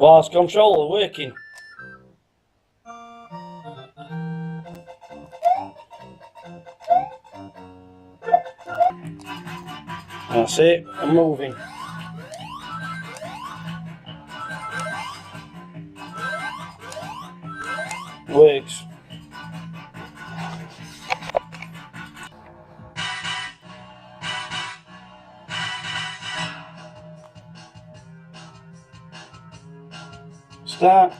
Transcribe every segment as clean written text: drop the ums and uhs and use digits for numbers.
whilst controller working. That's it, I'm moving. Works. Start.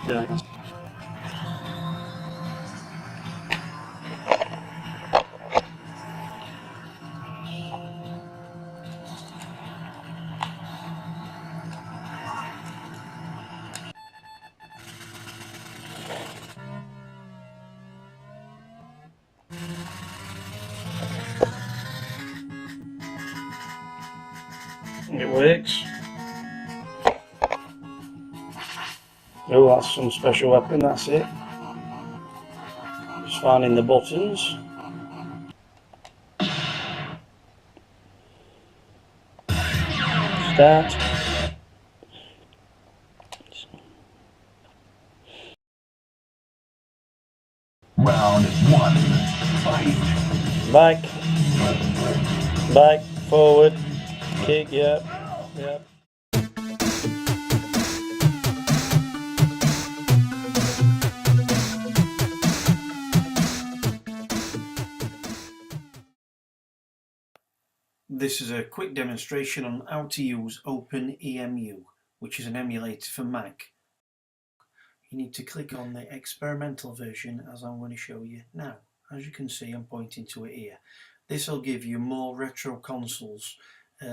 Yeah. It works. Oh, that's some special weapon, that's it. Just finding the buttons. Start. Round one. Fight. Back. Back. Forward. Kick, yep. Yep. This is a quick demonstration on how to use Openemu, which is an emulator for Mac. You need to click on the experimental version, as I'm going to show you now. As you can see, I'm pointing to it here. This will give you more retro consoles,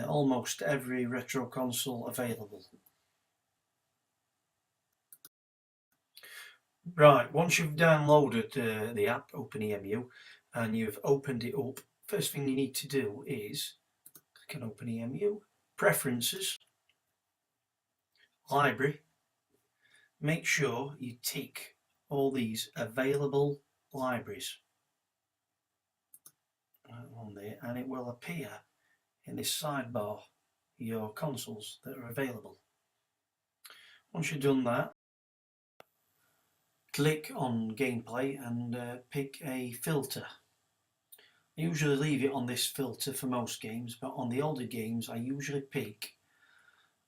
almost every retro console available. Right, once you've downloaded the app Openemu and you've opened it up, first thing you need to do is click on Openemu, Preferences, Library. Make sure you tick all these available libraries on there, and it will appear in this sidebar your consoles that are available. Once you've done that, click on Gameplay and pick a filter. I usually leave it on this filter for most games, but on the older games I usually pick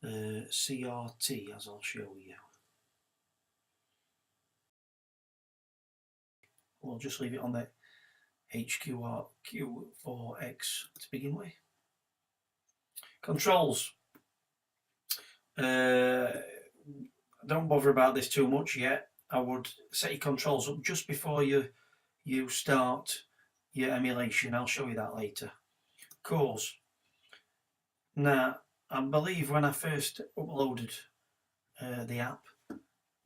CRT, as I'll show you. We'll just leave it on the HQRQ4X to begin with. Controls. Don't bother about this too much yet. I would set your controls up just before you start your emulation. I'll show you that later. Cores. Now, I believe when I first uploaded the app,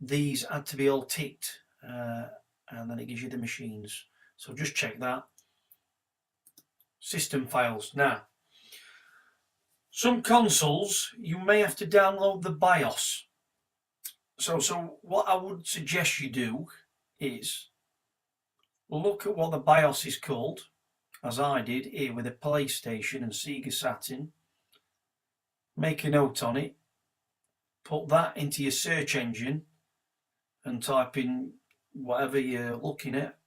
these had to be all ticked, and then it gives you the machines. So just check that. System files. Now, some consoles you may have to download the BIOS. So what I would suggest you do is look at what the BIOS is called as I did here with a PlayStation and Sega Saturn, make a note on it, put that into your search engine and type in whatever you're looking at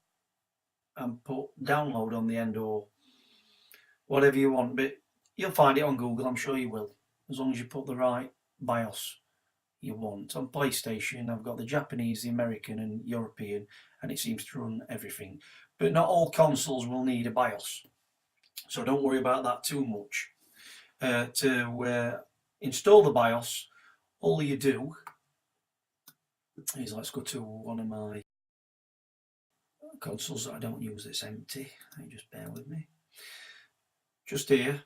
and put download on the end or whatever you want, but you'll find it on Google, I'm sure you will, as long as you put the right BIOS you want. On PlayStation I've got the Japanese, the American and European, and it seems to run everything, but not all consoles will need a BIOS, so don't worry about that too much. To install the BIOS, all you do is, let's go to one of my consoles that I don't use that's empty, just bear with me. Just here,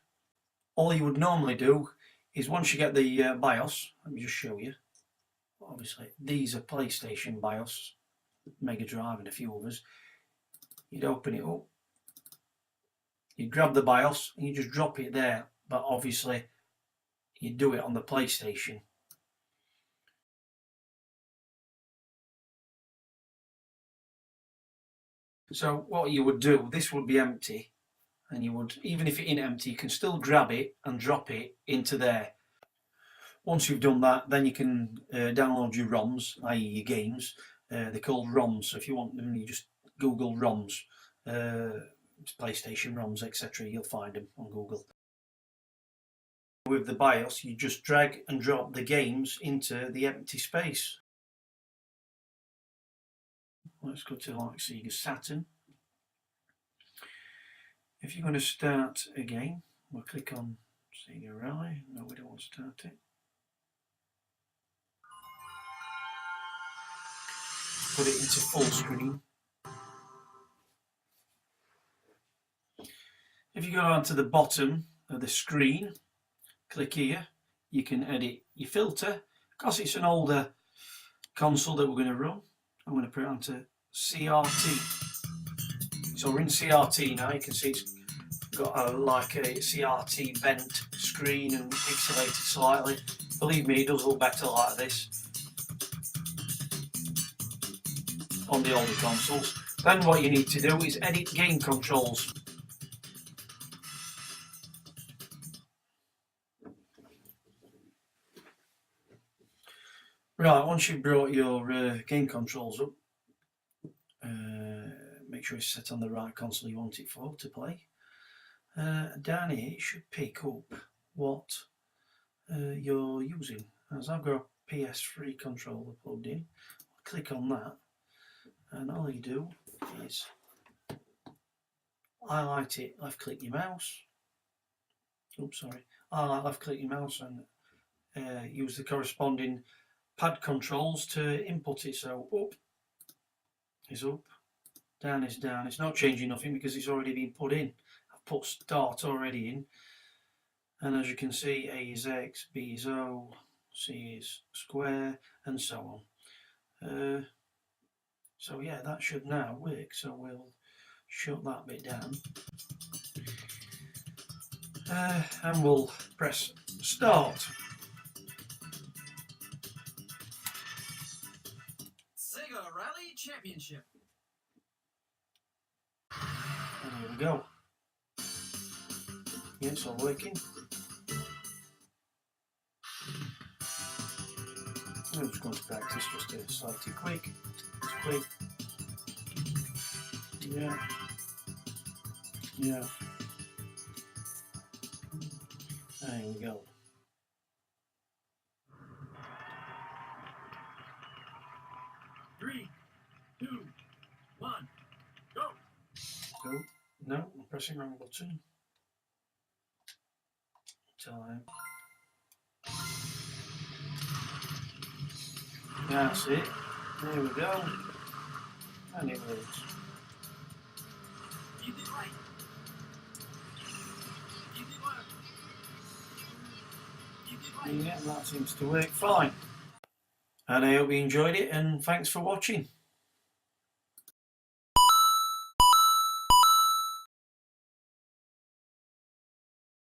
all you would normally do is, once you get the BIOS, let me just show you. Obviously these are PlayStation BIOS, Mega Drive and a few others. You'd open it up, you'd grab the BIOS and you just drop it there, but obviously you do it on the PlayStation. So what you would do, this would be empty, and you would, even if it ain't empty, you can still grab it and drop it into there. Once you've done that, then you can download your ROMs, i.e. your games. They're called ROMs, so if you want them, you just Google ROMs, PlayStation ROMs, etc. You'll find them on Google. With the BIOS, you just drag and drop the games into the empty space. Let's go to like Sega Saturn. If you're going to start a game, we'll click on Sega Rally. No, we don't want to start it. Put it into full screen. If you go down to the bottom of the screen, click here, you can edit your filter. Because it's an older console that we're going to run, I'm going to put it onto CRT. So we're in CRT now. You can see it's got like a CRT bent screen and pixelated slightly. Believe me, it does look better like this on the older consoles. Then what you need to do is edit game controls. Right, once you've brought your game controls up, make sure it's set on the right console you want it for to play. Down here it should pick up what you're using. As I've got a PS3 controller plugged in, click on that, and all you do is highlight it, left click your mouse. Oops, sorry. Highlight, left click your mouse, and use the corresponding pad controls to input it. So up is up, down is down. It's not changing nothing because it's already been put in. I've put start already in, and as you can see, A is X, B is O, C is square, and so on. So yeah, that should now work. So we'll shut that bit down, and we'll press start. Sega Rally Championship. And here we go. Yeah, it's all working. I'm just going to practice just to select it quick. It's quick. Yeah. Yeah. There we go. Three, two, one, go. Go. No, I'm pressing wrong button. Time. That's it. There we go. And it works. Easy right. Easy left. Easy right. Yeah, that seems to work fine. And I hope you enjoyed it, and thanks for watching.